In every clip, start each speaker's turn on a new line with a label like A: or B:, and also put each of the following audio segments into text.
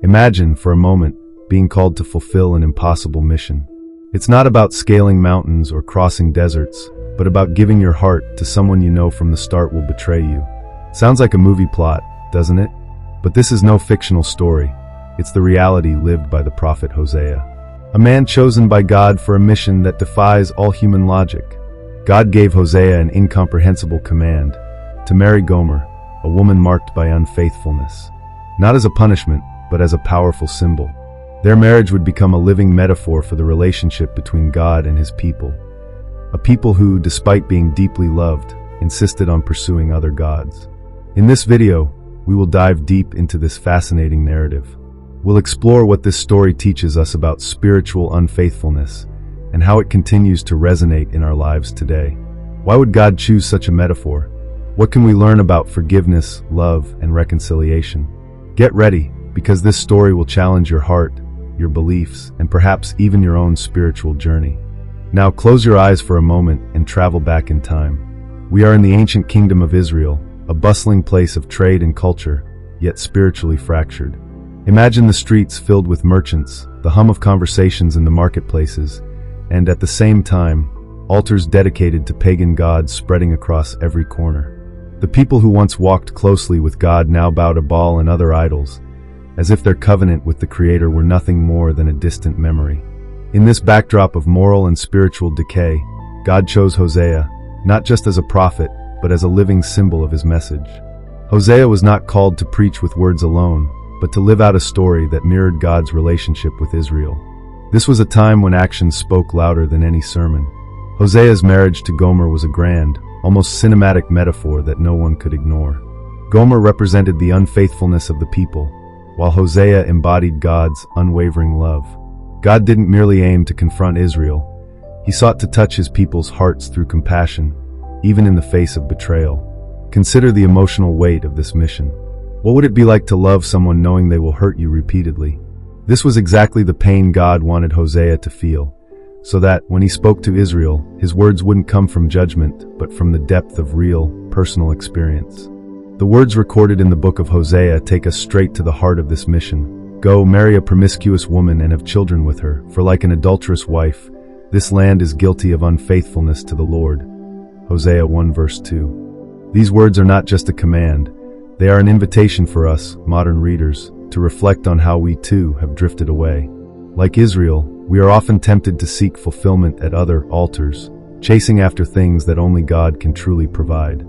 A: Imagine, for a moment, being called to fulfill an impossible mission. It's not about scaling mountains or crossing deserts, but about giving your heart to someone you know from the start will betray you. Sounds like a movie plot, doesn't it? But this is no fictional story. It's the reality lived by the prophet Hosea, a man chosen by God for a mission that defies all human logic. God gave Hosea an incomprehensible command: to marry Gomer, a woman marked by unfaithfulness. Not as a punishment, but as a powerful symbol. Their marriage would become a living metaphor for the relationship between God and his people. A people who, despite being deeply loved, insisted on pursuing other gods. In this video, we will dive deep into this fascinating narrative. We'll explore what this story teaches us about spiritual unfaithfulness and how it continues to resonate in our lives today. Why would God choose such a metaphor? What can we learn about forgiveness, love, and reconciliation? Get ready, because this story will challenge your heart, your beliefs, and perhaps even your own spiritual journey. Now close your eyes for a moment and travel back in time. We are in the ancient kingdom of Israel, a bustling place of trade and culture, yet spiritually fractured. Imagine the streets filled with merchants, the hum of conversations in the marketplaces, and at the same time, altars dedicated to pagan gods spreading across every corner. The people who once walked closely with God now bow to Baal and other idols, as if their covenant with the Creator were nothing more than a distant memory. In this backdrop of moral and spiritual decay, God chose Hosea, not just as a prophet, but as a living symbol of his message. Hosea was not called to preach with words alone, but to live out a story that mirrored God's relationship with Israel. This was a time when actions spoke louder than any sermon. Hosea's marriage to Gomer was a grand, almost cinematic metaphor that no one could ignore. Gomer represented the unfaithfulness of the people, while Hosea embodied God's unwavering love. God didn't merely aim to confront Israel. He sought to touch his people's hearts through compassion, even in the face of betrayal. Consider the emotional weight of this mission. What would it be like to love someone knowing they will hurt you repeatedly? This was exactly the pain God wanted Hosea to feel, so that, when he spoke to Israel, his words wouldn't come from judgment, but from the depth of real, personal experience. The words recorded in the book of Hosea take us straight to the heart of this mission. Go, marry a promiscuous woman and have children with her, for like an adulterous wife, this land is guilty of unfaithfulness to the Lord. Hosea 1 verse 2. These words are not just a command, they are an invitation for us, modern readers, to reflect on how we too have drifted away. Like Israel, we are often tempted to seek fulfillment at other altars, chasing after things that only God can truly provide.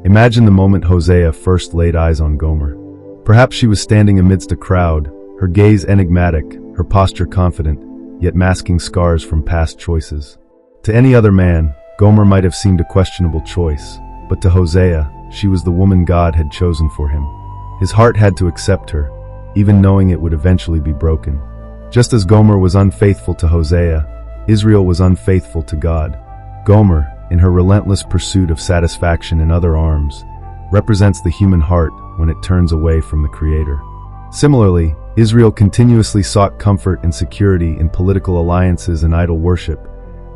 A: Imagine the moment Hosea first laid eyes on Gomer. Perhaps she was standing amidst a crowd, her gaze enigmatic, her posture confident, yet masking scars from past choices. To any other man, Gomer might have seemed a questionable choice, but to Hosea, she was the woman God had chosen for him. His heart had to accept her, even knowing it would eventually be broken. Just as Gomer was unfaithful to Hosea, Israel was unfaithful to God. Gomer, in her relentless pursuit of satisfaction in other arms, represents the human heart when it turns away from the Creator. Similarly, Israel continuously sought comfort and security in political alliances and idol worship,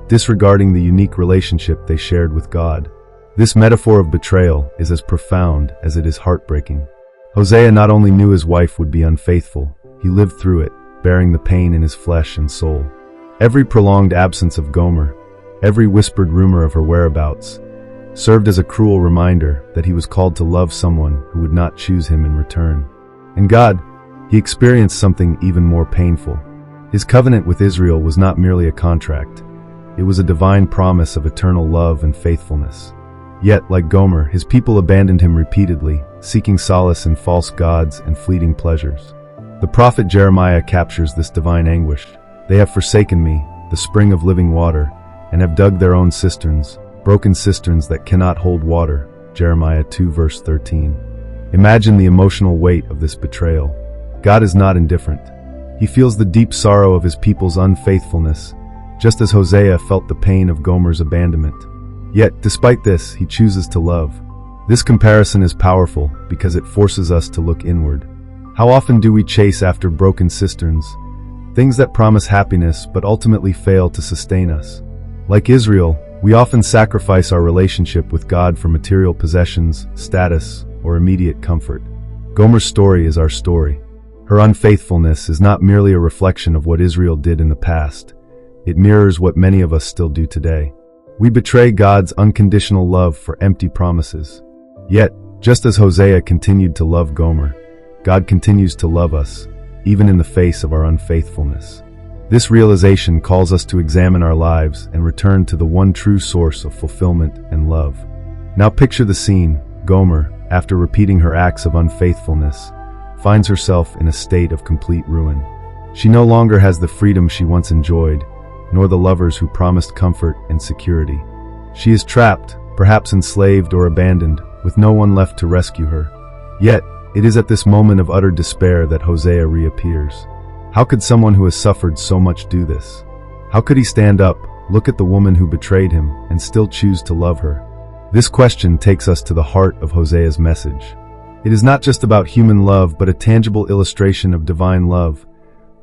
A: disregarding the unique relationship they shared with God. This metaphor of betrayal is as profound as it is heartbreaking. Hosea not only knew his wife would be unfaithful, he lived through it, bearing the pain in his flesh and soul. Every prolonged absence of Gomer, every whispered rumor of her whereabouts, served as a cruel reminder that he was called to love someone who would not choose him in return. And God, he experienced something even more painful. His covenant with Israel was not merely a contract. It was a divine promise of eternal love and faithfulness. Yet, like Gomer, his people abandoned him repeatedly, seeking solace in false gods and fleeting pleasures. The prophet Jeremiah captures this divine anguish. They have forsaken me, the spring of living water, and have dug their own cisterns, broken cisterns that cannot hold water. Jeremiah 2 verse 13. Imagine the emotional weight of this betrayal. God is not indifferent. He feels the deep sorrow of his people's unfaithfulness, just as Hosea felt the pain of Gomer's abandonment. Yet, despite this, he chooses to love. This comparison is powerful because it forces us to look inward. How often do we chase after broken cisterns, things that promise happiness but ultimately fail to sustain us? Like Israel, we often sacrifice our relationship with God for material possessions, status, or immediate comfort. Gomer's story is our story. Her unfaithfulness is not merely a reflection of what Israel did in the past. It mirrors what many of us still do today. We betray God's unconditional love for empty promises. Yet, just as Hosea continued to love Gomer, God continues to love us, even in the face of our unfaithfulness. This realization calls us to examine our lives and return to the one true source of fulfillment and love. Now picture the scene. Gomer, after repeating her acts of unfaithfulness, finds herself in a state of complete ruin. She no longer has the freedom she once enjoyed, nor the lovers who promised comfort and security. She is trapped, perhaps enslaved or abandoned, with no one left to rescue her. Yet, it is at this moment of utter despair that Hosea reappears. How could someone who has suffered so much do this? How could he stand up, look at the woman who betrayed him, and still choose to love her? This question takes us to the heart of Hosea's message. It is not just about human love, but a tangible illustration of divine love,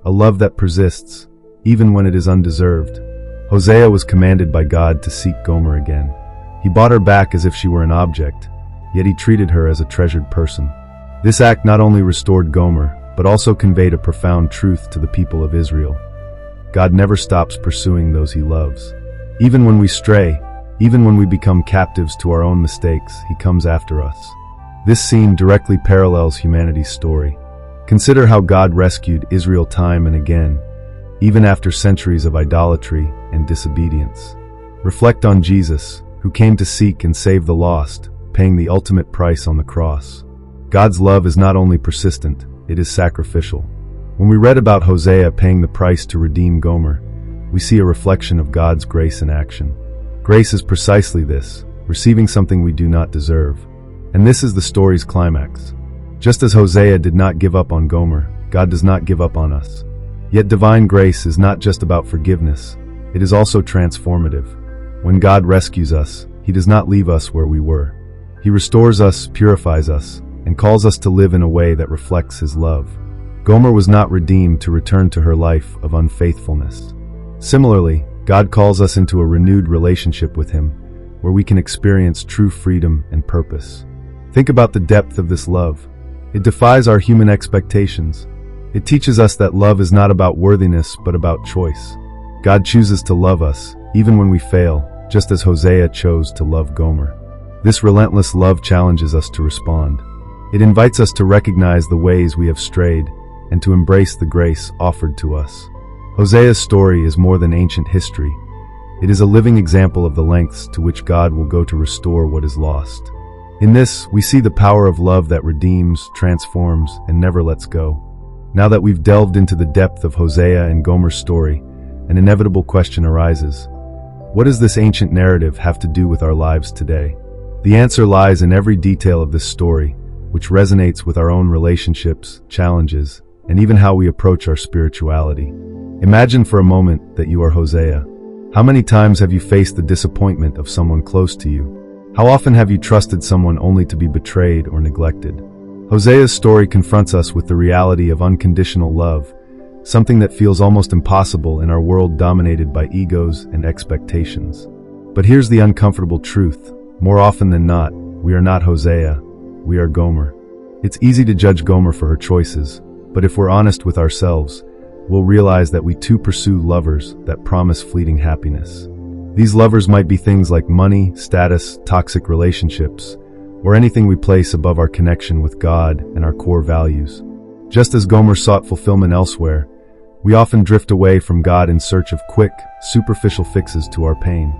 A: a love that persists, even when it is undeserved. Hosea was commanded by God to seek Gomer again. He bought her back as if she were an object, yet he treated her as a treasured person. This act not only restored Gomer, but also conveyed a profound truth to the people of Israel. God never stops pursuing those he loves. Even when we stray, even when we become captives to our own mistakes, he comes after us. This scene directly parallels humanity's story. Consider how God rescued Israel time and again, even after centuries of idolatry and disobedience. Reflect on Jesus, who came to seek and save the lost, paying the ultimate price on the cross. God's love is not only persistent, it is sacrificial. When we read about Hosea paying the price to redeem Gomer, we see a reflection of God's grace in action. Grace is precisely this, receiving something we do not deserve. And this is the story's climax. Just as Hosea did not give up on Gomer, God does not give up on us. Yet divine grace is not just about forgiveness, it is also transformative. When God rescues us, he does not leave us where we were. He restores us, purifies us, and calls us to live in a way that reflects his love. Gomer was not redeemed to return to her life of unfaithfulness. Similarly, God calls us into a renewed relationship with him, where we can experience true freedom and purpose. Think about the depth of this love. It defies our human expectations. It teaches us that love is not about worthiness, but about choice. God chooses to love us, even when we fail, just as Hosea chose to love Gomer. This relentless love challenges us to respond. It invites us to recognize the ways we have strayed and to embrace the grace offered to us. Hosea's story is more than ancient history. It is a living example of the lengths to which God will go to restore what is lost. In this, we see the power of love that redeems, transforms, and never lets go. Now that we've delved into the depth of Hosea and Gomer's story, an inevitable question arises. What does this ancient narrative have to do with our lives today? The answer lies in every detail of this story, which resonates with our own relationships, challenges, and even how we approach our spirituality. Imagine for a moment that you are Hosea. How many times have you faced the disappointment of someone close to you? How often have you trusted someone only to be betrayed or neglected? Hosea's story confronts us with the reality of unconditional love, something that feels almost impossible in our world dominated by egos and expectations. But here's the uncomfortable truth. More often than not, we are not Hosea, we are Gomer. It's easy to judge Gomer for her choices, but if we're honest with ourselves, we'll realize that we too pursue lovers that promise fleeting happiness. These lovers might be things like money, status, toxic relationships, or anything we place above our connection with God and our core values. Just as Gomer sought fulfillment elsewhere, we often drift away from God in search of quick, superficial fixes to our pain.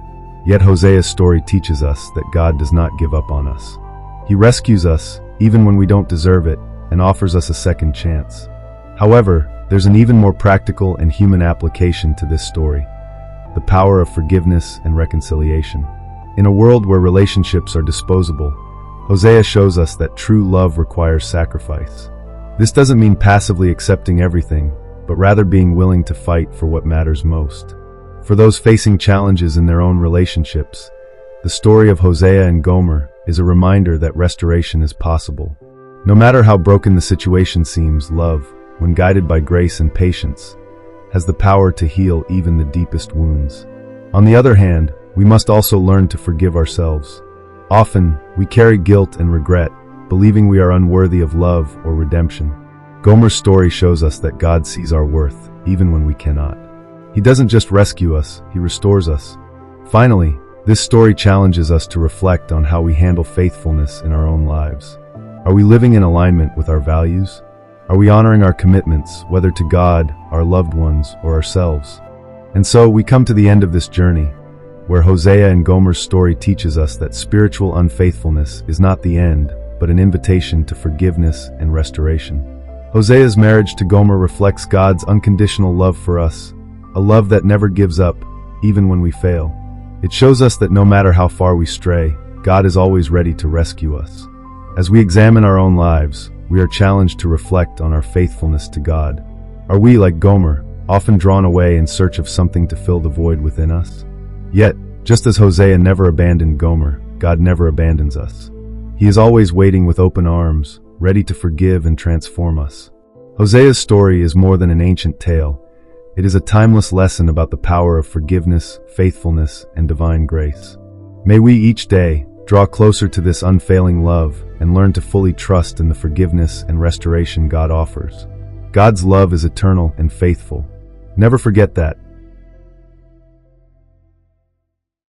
A: Yet Hosea's story teaches us that God does not give up on us. He rescues us, even when we don't deserve it, and offers us a second chance. However, there's an even more practical and human application to this story: the power of forgiveness and reconciliation. In a world where relationships are disposable, Hosea shows us that true love requires sacrifice. This doesn't mean passively accepting everything, but rather being willing to fight for what matters most. For those facing challenges in their own relationships, the story of Hosea and Gomer is a reminder that restoration is possible. No matter how broken the situation seems, love, when guided by grace and patience, has the power to heal even the deepest wounds. On the other hand, we must also learn to forgive ourselves. Often, we carry guilt and regret, believing we are unworthy of love or redemption. Gomer's story shows us that God sees our worth, even when we cannot. He doesn't just rescue us, He restores us. Finally, this story challenges us to reflect on how we handle faithfulness in our own lives. Are we living in alignment with our values? Are we honoring our commitments, whether to God, our loved ones, or ourselves? And so we come to the end of this journey, where Hosea and Gomer's story teaches us that spiritual unfaithfulness is not the end, but an invitation to forgiveness and restoration. Hosea's marriage to Gomer reflects God's unconditional love for us, a love that never gives up, even when we fail. It shows us that no matter how far we stray, God is always ready to rescue us. As we examine our own lives, we are challenged to reflect on our faithfulness to God. Are we, like Gomer, often drawn away in search of something to fill the void within us? Yet, just as Hosea never abandoned Gomer, God never abandons us. He is always waiting with open arms, ready to forgive and transform us. Hosea's story is more than an ancient tale. It is a timeless lesson about the power of forgiveness, faithfulness, and divine grace. May we each day draw closer to this unfailing love and learn to fully trust in the forgiveness and restoration God offers. God's love is eternal and faithful. Never forget that.